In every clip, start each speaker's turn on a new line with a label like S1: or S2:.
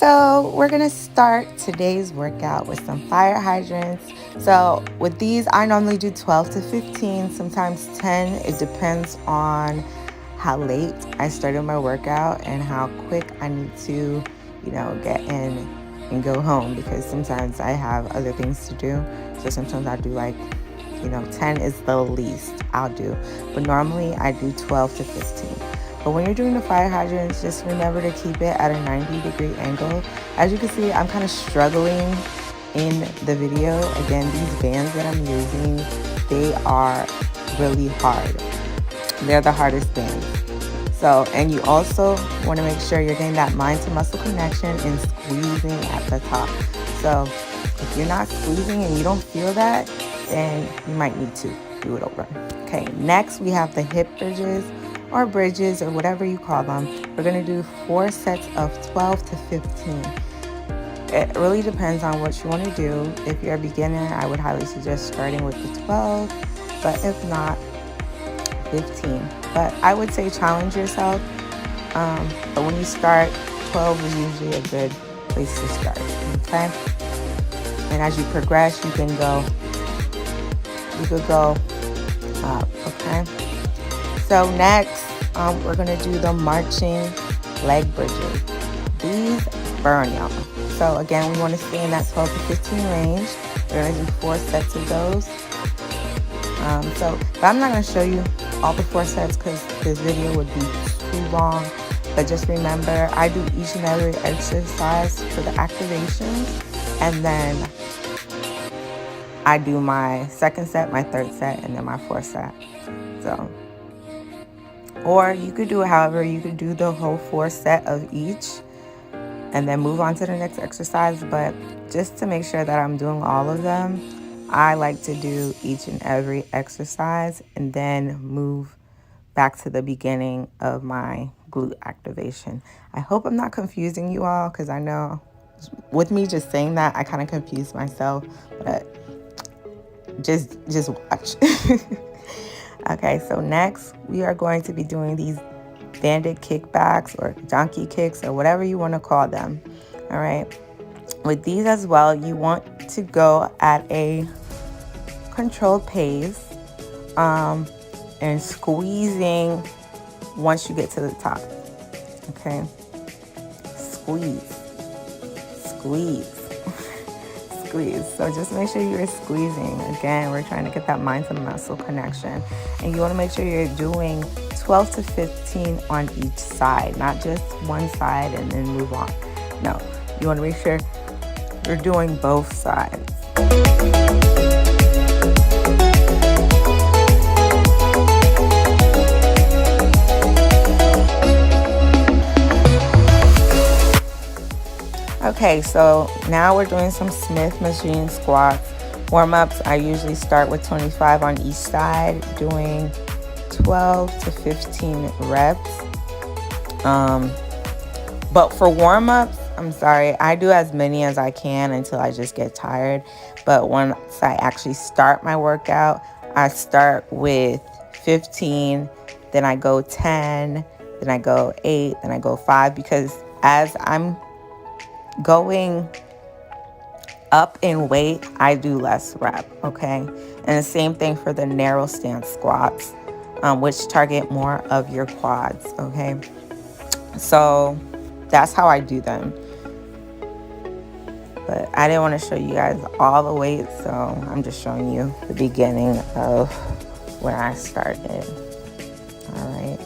S1: So we're gonna start today's workout with some fire hydrants. So with these, I normally do 12 to 15, sometimes 10. It depends on how late I started my workout and how quick I need to, get in and go home, because sometimes I have other things to do. So sometimes I do 10 is the least I'll do. But normally I do 12 to 15. But when you're doing the fire hydrants, just remember to keep it at a 90-degree angle. As you can see, I'm kind of struggling in the video. Again, these bands that I'm using, they are really hard. They're the hardest bands. So, and you also want to make sure you're getting that mind to muscle connection and squeezing at the top. So if you're not squeezing and you don't feel that, then you might need to do it over. Okay, next we have the hip bridges or bridges or whatever you call them. We're gonna do 4 sets of 12 to 15. It really depends on what you want to do. If you're a beginner, I would highly suggest starting with the 12, but if not, 15. But I would say challenge yourself. But when you start, 12 is usually a good place to start, okay? And as you progress, you could go up, okay? So next, we're gonna do the marching leg bridges. These burn, y'all. So again, we want to stay in that 12 to 15 range. We're gonna do 4 sets of those. But I'm not gonna show you all the 4 sets because this video would be too long. But just remember, I do each and every exercise for the activations, and then I do my 2nd set, my 3rd set, and then my 4th set. So, or you could do it however, you could do the whole 4 set of each and then move on to the next exercise. But just to make sure that I'm doing all of them, I like to do each and every exercise and then move back to the beginning of my glute activation. I hope I'm not confusing you all, because I know with me just saying that, I kind of confuse myself, but just watch. Okay, so next we are going to be doing these banded kickbacks or donkey kicks or whatever you want to call them. All right, with these as well, you want to go at a controlled pace and squeezing once you get to the top. Okay, squeeze. Squeeze. So just make sure you're squeezing. Again, we're trying to get that mind to muscle connection, and you want to make sure you're doing 12 to 15 on each side, not just one side and then move on. No, you want to make sure you're doing both sides. Okay, so now we're doing some Smith machine squats. Warm-ups, I usually start with 25 on each side, doing 12 to 15 reps. But for warm-ups, I'm sorry, I do as many as I can until I just get tired. But once I actually start my workout, I start with 15, then I go 10, then I go 8, then I go 5, because as I'm going up in weight, I do less rep, okay? And the same thing for the narrow stance squats, which target more of your quads, okay? So that's how I do them. But I didn't want to show you guys all the weights, so I'm just showing you the beginning of where I started. All right.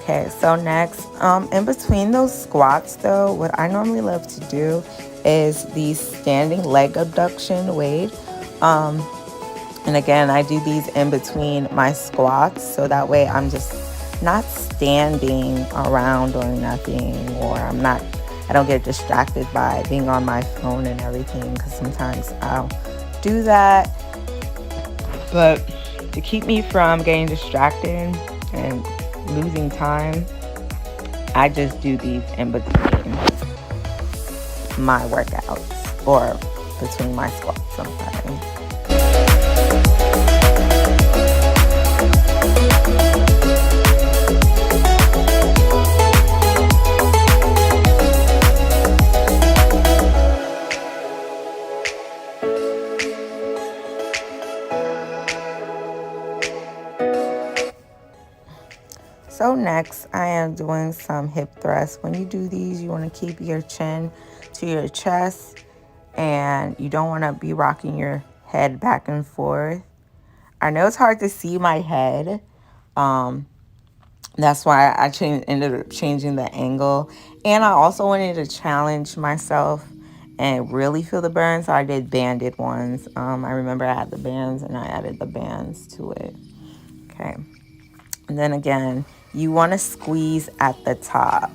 S1: Okay, so next, in between those squats though, what I normally love to do is the standing leg abduction weight. And again, I do these in between my squats, so that way I'm just not standing around doing nothing, or I don't get distracted by being on my phone and everything, because sometimes I'll do that. But to keep me from getting distracted and losing time, I just do these in between my workouts or between my squats sometimes. next, I am doing some hip thrusts. When you do these, you want to keep your chin to your chest, and you don't want to be rocking your head back and forth. I know it's hard to see my head. That's why I ended up changing the angle. And I also wanted to challenge myself and really feel the burn, so I did banded ones. I remember I had the bands and I added the bands to it. Okay. And then again, you want to squeeze at the top.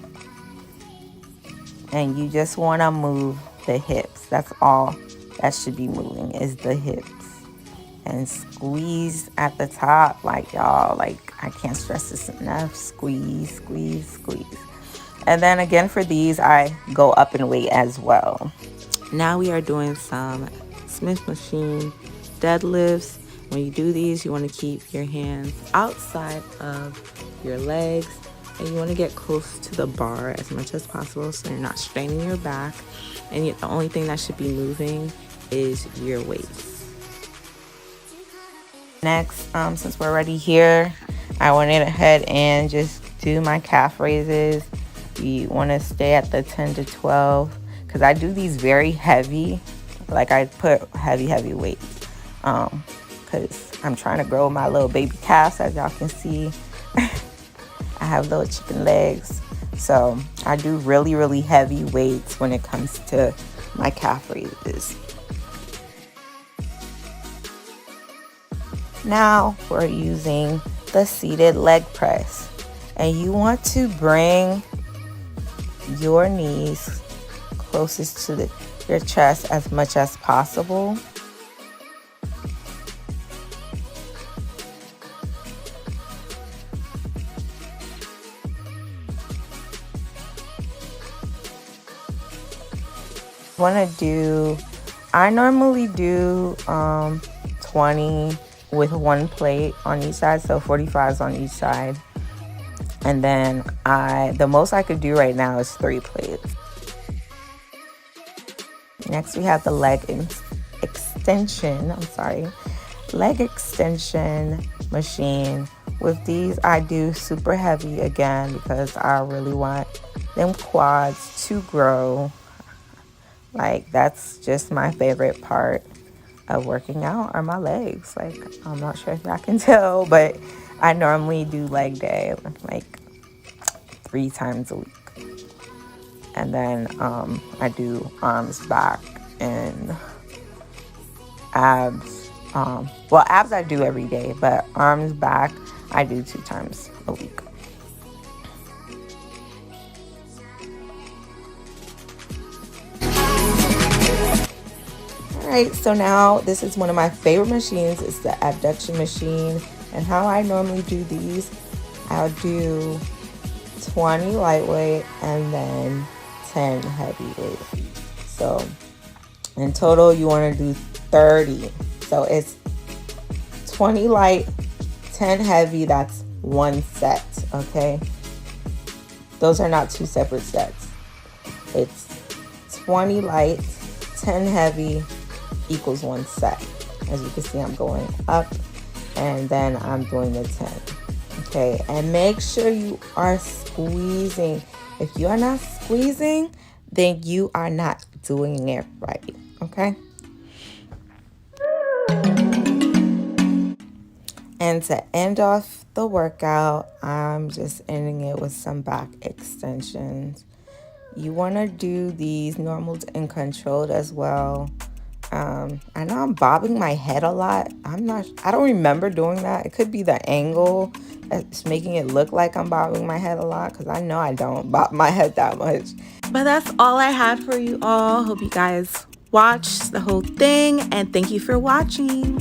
S1: And you just want to move the hips. That's all that should be moving, is the hips. And squeeze at the top, like, y'all, like, I can't stress this enough. Squeeze, squeeze, squeeze. And then again, for these, I go up in weight as well. Now we are doing some Smith machine deadlifts. When you do these, you want to keep your hands outside of your legs, and you want to get close to the bar as much as possible so you're not straining your back. And the only thing that should be moving is your waist. Next, since we're already here, I went ahead and just do my calf raises. You want to stay at the 10 to 12 because I do these very heavy. Like, I put heavy weights because I'm trying to grow my little baby calves, as y'all can see. I have little chicken legs, so I do really heavy weights when it comes to my calf raises. Now we're using the seated leg press, and you want to bring your knees closest to your chest as much as possible. I normally do 20 with one plate on each side, so 45s on each side. And then the most I could do right now is 3 plates. Next, we have the leg extension machine. With these, I do super heavy again because I really want them quads to grow. Like, that's just my favorite part of working out, are my legs. Like, I'm not sure if y'all can tell, but I normally do leg day like 3 times a week. And then I do arms, back, and abs. Abs I do every day, but arms, back, I do 2 times a week. Alright, so now this is one of my favorite machines. It's the abduction machine. And how I normally do these, I'll do 20 lightweight and then 10 heavyweight. So in total, you want to do 30. So it's 20 light, 10 heavy. That's 1 set, okay? Those are not 2 separate sets. It's 20 light, 10 heavy equals 1 set. As you can see, I'm going up and then I'm doing the 10. Okay, and make sure you are squeezing. If you are not squeezing, then you are not doing it right. Okay. And to end off the workout, I'm just ending it with some back extensions. You want to do these normal and controlled as well. I know I'm bobbing my head a lot. I don't remember doing that. It could be the angle that's making it look like I'm bobbing my head a lot, because I know I don't bob my head that much. But that's all I had for you all. Hope you guys watched the whole thing, and thank you for watching.